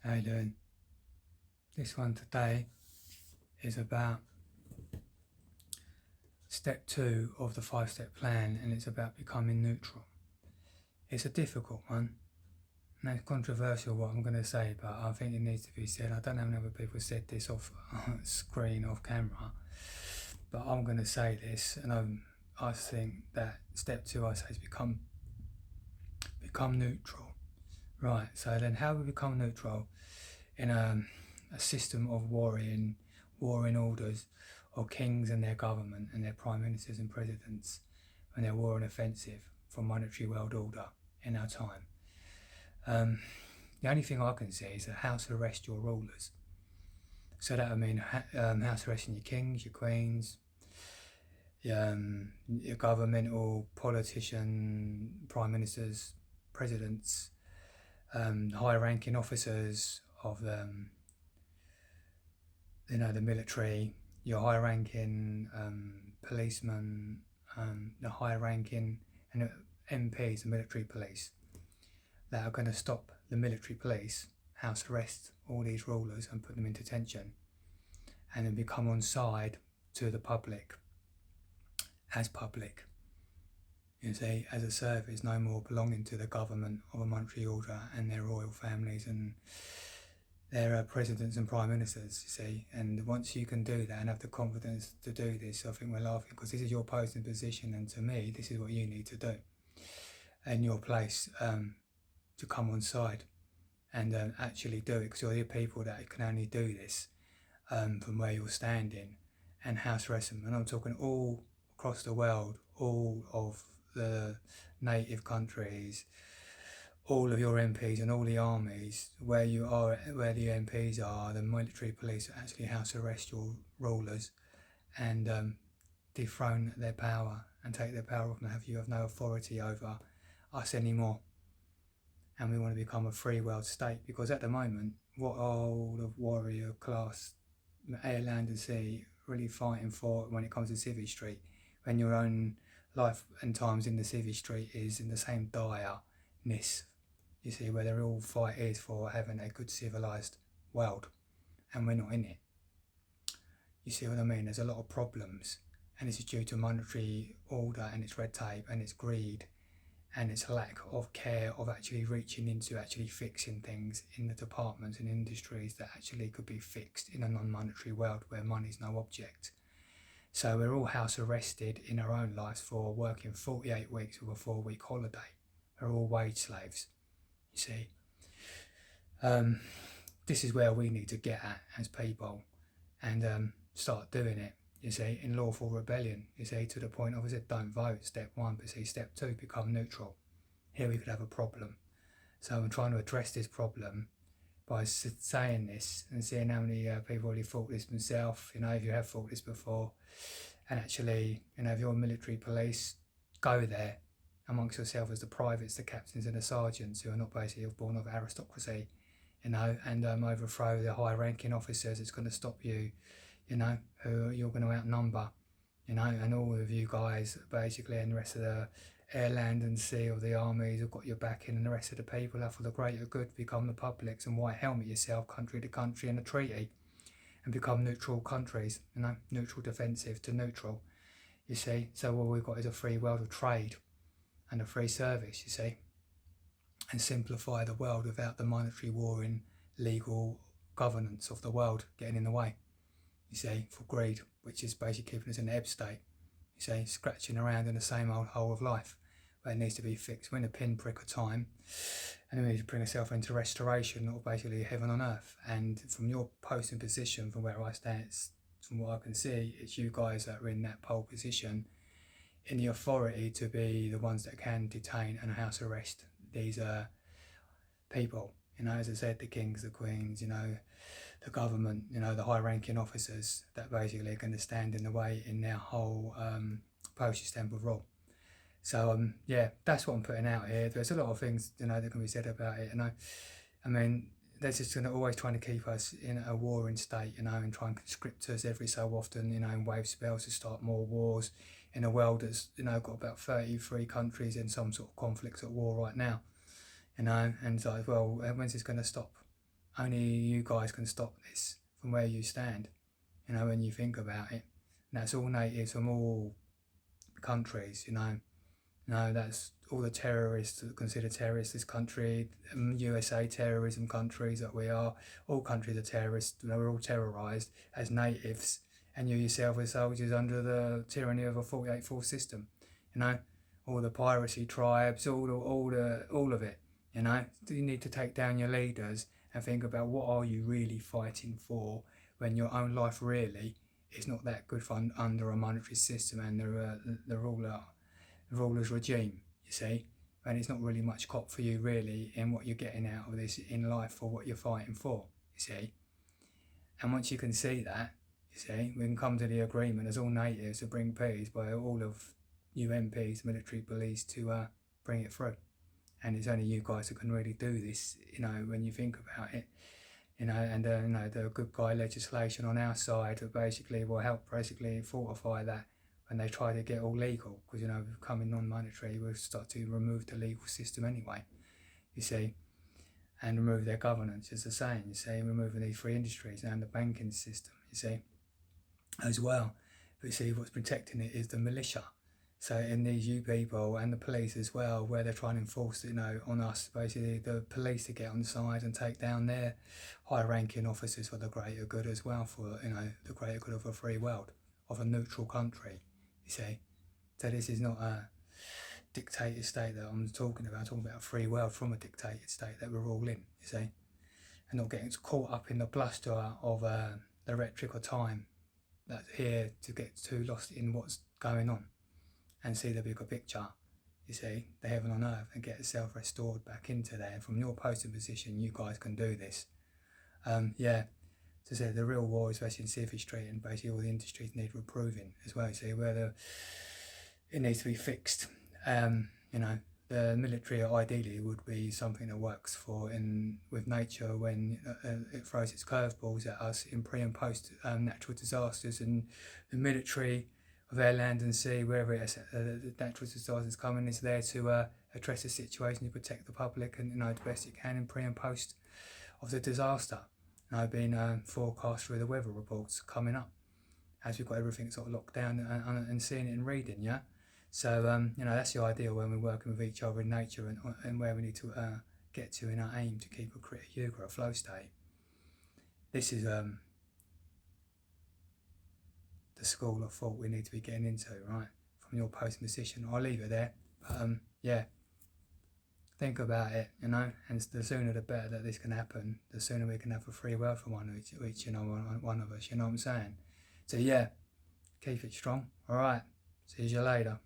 How you doing? This one today is about step 2 of the 5-step plan, and it's about becoming neutral. It's a difficult one, and it's controversial what I'm going to say, but I think it needs to be said. I don't know how many other people said this off screen, off camera, but I'm going to say this, and I think that step 2, I say, is become neutral. Right, so then how we become neutral in a system of warring orders, or kings and their government and their prime ministers and presidents, and their war and offensive for monetary world order in our time. The only thing I can see is a house arrest your rulers. So that would mean house arresting your kings, your queens, your governmental politician, prime ministers, presidents, high-ranking officers of the military, your high-ranking policemen, the high-ranking and MPs, the military police, that are going to stop the military police, house arrest all these rulers and put them into detention, and then become on side to the public, as public. You see, as a service, no more belonging to the government of a monetary order and their royal families and their presidents and prime ministers, you see. And once you can do that and have the confidence to do this, I think we're laughing, because this is your posting position, and to me, this is what you need to do in your place, to come on side and actually do it, because you're the people that can only do this from where you're standing, and house arrest them. And I'm talking all across the world, all of the native countries, all of your MPs and all the armies, where the MPs are, the military police actually house arrest your rulers and dethrone their power and take their power off, and you have no authority over us anymore. And we want to become a free world state, because at the moment, what are all the warrior class, air, land and sea, really fighting for when it comes to Civvy Street, when your own life and times in the Civvy Street is in the same direness, you see, where the real fight is for having a good civilised world, and we're not in it. You see what I mean? There's a lot of problems, and this is due to monetary order and its red tape and its greed and its lack of care of actually reaching into actually fixing things in the departments and industries that actually could be fixed in a non-monetary world where money's no object. So we're all house arrested in our own lives for working 48 weeks with a 4-week holiday. We're all wage slaves, you see. This is where we need to get at as people, and start doing it, you see, in lawful rebellion, you see, to the point of, I said, don't vote, step 1, but see, step 2, become neutral. Here we could have a problem. So I'm trying to address this problem by saying this and seeing how many people already thought this themselves, if you have thought this before, and actually, if you're military police, go there amongst yourself as the privates, the captains and the sergeants, who are not basically born of aristocracy, and overthrow the high-ranking officers. It's going to stop you, who you're going to outnumber, and all of you guys basically, and the rest of the air, land and sea of the armies have got your backing, and the rest of the people are for the greater good, become the publics, and white helmet yourself country to country in a treaty and become neutral countries, neutral defensive to neutral, you see. So all we've got is a free world of trade and a free service, you see, and simplify the world without the monetary warring legal governance of the world getting in the way, you see, for greed, which is basically keeping us in an ebb state, you see, scratching around in the same old hole of life where it needs to be fixed. We're in a pinprick of time, and we need to bring ourselves into restoration, or basically heaven on earth. And from your posting position, from where I stand, from what I can see, it's you guys that are in that pole position, in the authority to be the ones that can detain and house arrest these people, as I said, the kings, the queens, the government, the high-ranking officers that basically are going to stand in the way in their whole postage stamp of rule. So yeah, that's what I'm putting out here. There's a lot of things that can be said about it, they're just going to always trying to keep us in a warring state, and try and conscript us every so often, in wave spells to start more wars in a world that's, got about 33 countries in some sort of conflicts at war right now, and it's like, well, when's this going to stop? only you guys can stop this from where you stand, you know, when you think about it. And that's all natives from all countries, you know. No, that's all the terrorists considered terrorists. This country, USA terrorism countries that we are, all countries are terrorists. You know, we're all terrorised as natives, and you yourself are soldiers under the tyranny of a 48 force system. You know, all the piracy tribes, all of it. You know, you need to take down your leaders and think about what are you really fighting for when your own life really is not that good for under a monetary system and the ruler's regime, you see, and it's not really much cop for you really in what you're getting out of this in life for what you're fighting for, you see. And once you can see that, you see, we can come to the agreement as all natives to bring peace by all of you MPs, military police to bring it through. And it's only you guys who can really do this, you know, when you think about it. You know, and you know, the good guy legislation on our side basically will help basically fortify that when they try to get all legal, because you know, becoming non-monetary, we'll start to remove the legal system anyway, you see, and remove their governance, as the saying, you see, removing these free industries and the banking system, you see, as well. But you see, what's protecting it is the militia. So in these you people and the police as well, where they're trying to enforce, you know, on us, basically the police to get on side and take down their high-ranking officers for the greater good as well, for, you know, the greater good of a free world, of a neutral country, you see. So this is not a dictated state that I'm talking about. I'm talking about a free world from a dictated state that we're all in, you see, and not getting caught up in the bluster of the rhetoric of time that's here to get too lost in what's going on and see the bigger picture, you see, the heaven on earth, and get itself restored back into there. And from your posting position, you guys can do this. Yeah, as I said, the real war is basically in Seaford Street, and basically all the industries need reproving as well, you see, where it needs to be fixed. You know, the military ideally would be something that works for with nature when it throws its curveballs at us in pre and post natural disasters, and the military of air, land and sea, wherever it is, the natural disasters coming, is there to address the situation, to protect the public, and, you know, the best it can in pre and post of the disaster. And I've been forecast through the weather reports coming up as we've got everything sort of locked down and seeing it and reading, yeah. So you know, that's the ideal when we're working with each other in nature, and where we need to get to in our aim to keep a Krita Yuga, a flow state. This is the school of thought we need to be getting into, right, from your posting position. I'll leave it there, but yeah, think about it, you know, and the sooner the better that this can happen, the sooner we can have a free world for each, you know, one of us, you know what I'm saying. So yeah, keep it strong. All right, see you later.